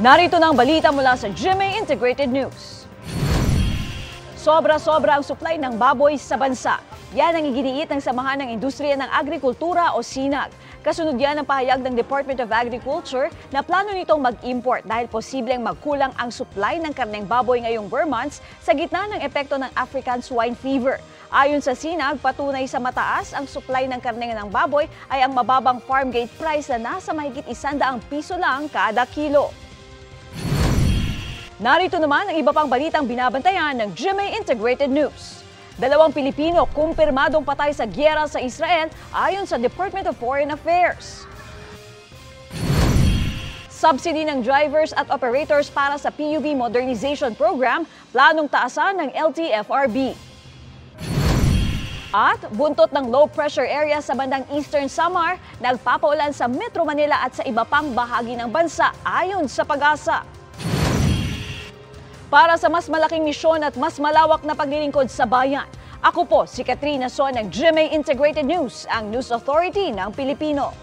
Narito na ang balita mula sa GMA Integrated News. Sobra-sobra ang supply ng baboy sa bansa. Yan ang iginiit ng Samahan ng Industriya ng Agrikultura o SINAG. Kasunod yan ang pahayag ng Department of Agriculture na plano nitong mag-import dahil posibleng magkulang ang supply ng karneng baboy ngayong Burr months sa gitna ng epekto ng African swine fever. Ayon sa SINAG, patunay sa mataas ang supply ng karneng ng baboy ay ang mababang farm gate price na nasa mahigit 100 piso lang kada kilo. Narito naman ang iba pang balitang binabantayan ng GMA Integrated News. 2 Pilipino kumpirmadong patay sa giyera sa Israel ayon sa Department of Foreign Affairs. Subsidy ng drivers at operators para sa PUV Modernization Program, planong taasan ng LTFRB. At buntot ng low pressure area sa bandang Eastern Samar, nagpapaulan sa Metro Manila at sa iba pang bahagi ng bansa ayon sa Pag-asa. Para sa mas malaking misyon at mas malawak na paglilingkod sa bayan, ako po si Katrina Son ng GMA Integrated News, ang News Authority ng Pilipino.